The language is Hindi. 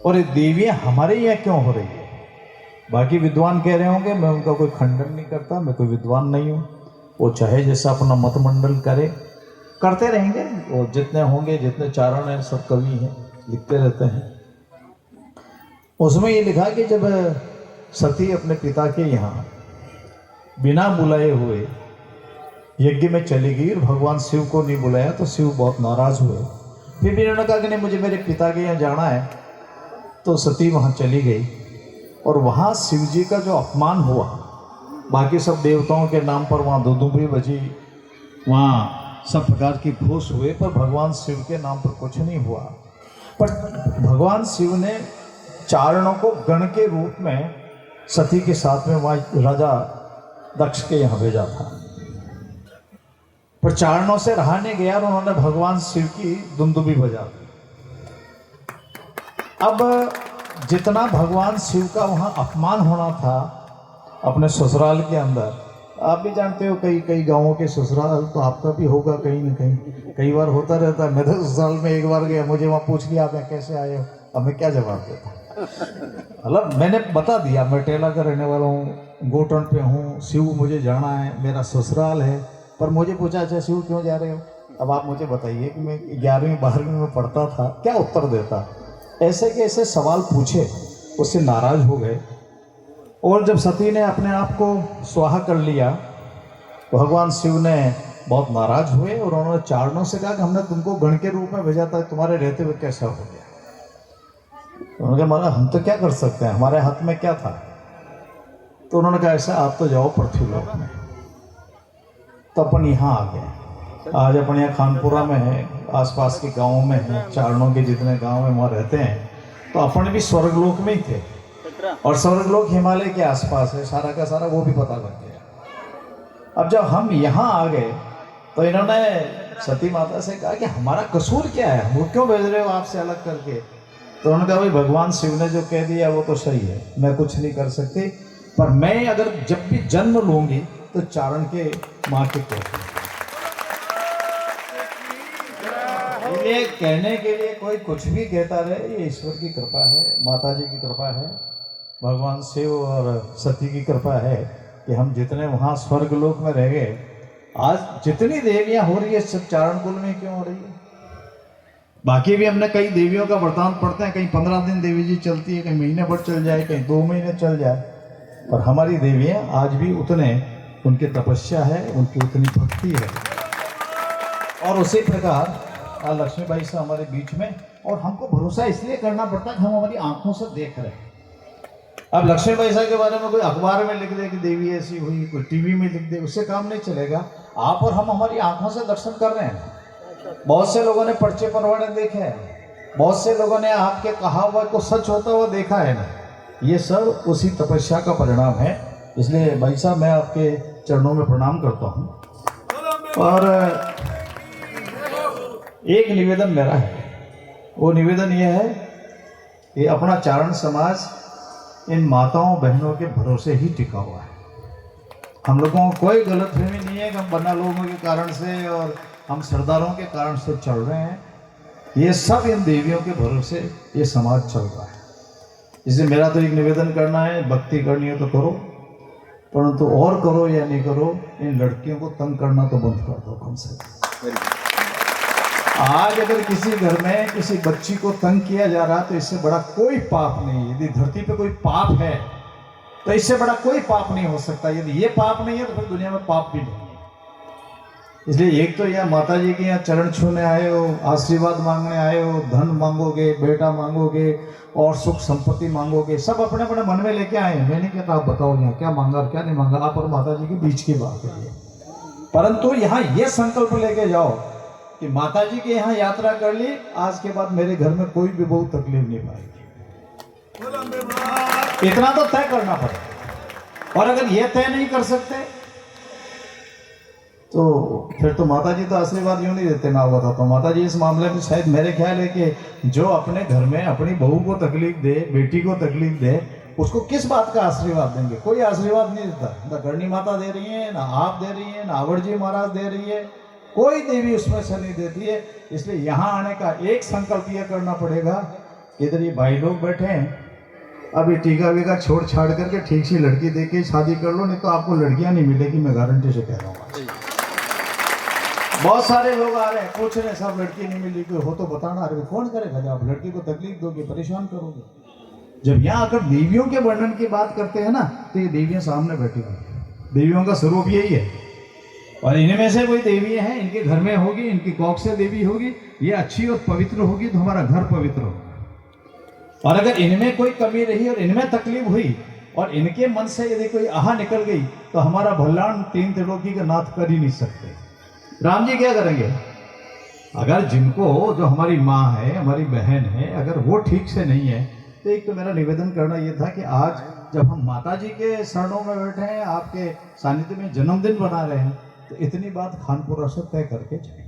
और ये देवियां हमारे यहाँ क्यों हो रही है? बाकी विद्वान कह रहे होंगे, मैं उनका कोई खंडन नहीं करता, मैं कोई विद्वान नहीं हूँ। वो चाहे जैसा अपना मतमंडल करे, करते रहेंगे। वो जितने होंगे, जितने चारण हैं, सब कवि हैं, लिखते रहते हैं। उसमें ये लिखा कि जब सती अपने पिता के यहाँ बिना बुलाए हुए यज्ञ में चली गई और भगवान शिव को नहीं बुलाया तो शिव बहुत नाराज हुए। फिर भी इन्होंने कहा कि नहीं, मुझे मेरे पिता के यहाँ जाना है। तो सती वहाँ चली गई और वहाँ शिव जी का जो अपमान हुआ, बाकी सब देवताओं के नाम पर वहाँ दुदुम्बी बजी, वहाँ सब प्रकार की घोष हुए, पर भगवान शिव के नाम पर कुछ नहीं हुआ। पर भगवान शिव ने चारणों को गण के रूप में सती के साथ में वहाँ राजा दक्ष के यहाँ भेजा था। पर चारणों से रहा नहीं गया और उन्होंने भगवान शिव की दुंदुभी बजा दी। अब जितना भगवान शिव का वहाँ अपमान होना था अपने ससुराल के अंदर, आप भी जानते हो कई कई गांवों के ससुराल तो आपका भी होगा कहीं ना कहीं, कई बार होता रहता है। मैं तो ससुराल में एक बार गया, मुझे वहाँ पूछ लिया आप कैसे आए हो, अब मैं क्या जवाब देता। मतलब मैंने बता दिया मैं टेला का रहने वाला हूँ, गोटन पे हूँ, शिव मुझे जाना है, मेरा ससुराल है। पर मुझे पूछा अच्छा शिव क्यों जा रहे हो? अब आप मुझे बताइए कि मैं 11वीं 12वीं में पढ़ता था, क्या उत्तर देता? ऐसे के ऐसे सवाल पूछे, उससे नाराज हो गए। और जब सती ने अपने आप को स्वाहा कर लिया, भगवान शिव ने बहुत नाराज हुए और उन्होंने चारणों से कहा कि हमने तुमको गण के रूप में भेजा था, तुम्हारे रहते हुए कैसा हो गया? तो उन्होंने कहा हम तो क्या कर सकते हैं, हमारे हाथ में क्या था? तो उन्होंने कहा ऐसा, आप तो जाओ पृथ्वीलोक में। तो अपन यहाँ आ गए। आज अपन यहाँ खानपुरा में है, आसपास के गाँवों में है, चारणों के जितने गांव हैं वहाँ रहते हैं। तो अपन भी स्वर्गलोक में ही थे और स्वर्गलोक हिमालय के आसपास है, सारा का सारा वो भी पता लग गया। अब जब हम यहाँ आ गए तो इन्होंने सती माता से कहा कि हमारा कसूर क्या है, हम क्यों भेज रहे हो आपसे अलग करके? तो उन्होंने कहा भाई भगवान शिव ने जो कह दिया वो तो सही है, मैं कुछ नहीं कर सकती, पर मैं अगर जब भी जन्म लूंगी तो चारण के माँ के कहती। ये कहने के लिए कोई कुछ भी कहता रहे, ये ईश्वर की कृपा है, माता जी की कृपा है, भगवान शिव और सती की कृपा है कि हम जितने वहाँ स्वर्गलोक में रह गए। आज जितनी देवियाँ हो रही है सब चारण कुल में क्यों हो रही है? बाकी भी हमने कई देवियों का वृतांत पढ़ते हैं, कहीं 15 दिन देवी जी चलती है, कहीं महीने भर चल जाए, कहीं 2 महीने चल जाए, पर हमारी देवियाँ आज भी उतने, उनकी तपस्या है, उनकी उतनी भक्ति है। और उसी प्रकार लक्ष्मीबाई से हमारे बीच में, और हमको भरोसा इसलिए करना पड़ता है कि हम हमारी आंखों से देख रहे हैं। अब लक्ष्मीबाई साहब के बारे में कोई अखबार में लिख दे कि देवी ऐसी हुई, कोई टीवी में लिख दे, उससे काम नहीं चलेगा। आप और हम हमारी आंखों से दर्शन कर रहे हैं। बहुत से लोगों ने पर्चे परवाने देखे हैं, बहुत से लोगों ने आपके कहा हुआ को सच होता हुआ देखा है ना। ये सब उसी तपस्या का परिणाम है। इसलिए भाई साहब मैं आपके चरणों में प्रणाम करता हूँ। और एक निवेदन मेरा है, वो निवेदन ये है कि अपना चारण समाज इन माताओं बहनों के भरोसे ही टिका हुआ है। हम लोगों को कोई गलतफहमी नहीं है कि हम बन्ना लोगों के कारण से और हम सरदारों के कारण से चल रहे हैं। ये सब इन देवियों के भरोसे ये समाज चल रहा है। इसलिए मेरा तो एक निवेदन करना है, भक्ति करनी है तो करो, परंतु और करो या नहीं करो, इन लड़कियों को तंग करना तो बंद कर दो कम से कम। आज अगर किसी घर में किसी बच्ची को तंग किया जा रहा है तो इससे बड़ा कोई पाप नहीं है। यदि धरती पे कोई पाप है तो इससे बड़ा कोई पाप नहीं हो सकता। यदि ये पाप नहीं है तो फिर दुनिया में पाप भी नहीं है। इसलिए एक तो यहाँ माता जी के यहाँ चरण छूने आए हो, आशीर्वाद मांगने आए हो, धन मांगोगे, बेटा मांगोगे और सुख संपत्ति मांगोगे, सब अपने अपने मन में लेके आए हैं। मैं नहीं कहता आप बताओ यहाँ क्या मांगा और क्या नहीं मांगा, आप और माता जी के बीच की बात है ये। परंतु यहाँ ये संकल्प लेके जाओ कि माता जी के यहाँ यात्रा कर ली, आज के बाद मेरे घर में कोई भी बहुत तकलीफ नहीं पाएगी। इतना तो तय करना पड़ेगा। और अगर ये तय नहीं कर सकते तो फिर तो माता जी तो आशीर्वाद यूं नहीं देते। मैं बताता हूँ, माता जी इस मामले में शायद मेरे ख्याल है कि जो अपने घर में अपनी बहू को तकलीफ दे, बेटी को तकलीफ दे, उसको किस बात का आशीर्वाद देंगे? कोई आशीर्वाद नहीं देता। ना करणी माता दे रही है, ना आप दे रही है, ना आवड़ जी महाराज दे रही है, कोई देवी उसमें से नहीं देती है। इसलिए यहाँ आने का एक संकल्प यह करना पड़ेगा कि इधर ये भाई लोग बैठे हैं, अभी टीका वीका छोड़ छाड़ करके ठीक सी लड़की देख के शादी कर लो, नहीं तो आपको लड़कियां नहीं मिलेगी, मैं गारंटी से कह रहा हूँ। बहुत सारे लोग आ रहे हैं पूछ रहे हैं, सब लड़की नहीं मिली, कोई हो तो बताना। अरे कौन करेगा जब आप लड़की को तकलीफ दोगे, परेशान करोगे। जब यहाँ आकर देवियों के वर्णन की बात करते हैं ना, तो ये देवियां सामने बैठी हुई, देवियों का स्वरूप यही है। और इनमें से कोई देवी हैं, इनके घर में होगी, इनकी कौख से देवी होगी, ये अच्छी और पवित्र होगी तो हमारा घर पवित्र होगा। और अगर इनमें कोई कमी रही और इनमें तकलीफ हुई और इनके मन से यदि कोई आह निकल गई तो हमारा भल्लान 3 त्रिलोकी का नाथ कर ही नहीं सकते। राम जी क्या करेंगे? अगर जिनको, जो हमारी माँ है, हमारी बहन है, अगर वो ठीक से नहीं है, तो एक तो मेरा निवेदन करना ये था कि आज जब हम माता जी के शरणों में बैठे हैं, आपके सानिध्य में जन्मदिन बना रहे हैं, तो इतनी बात खानपुरा से तय करके जाए।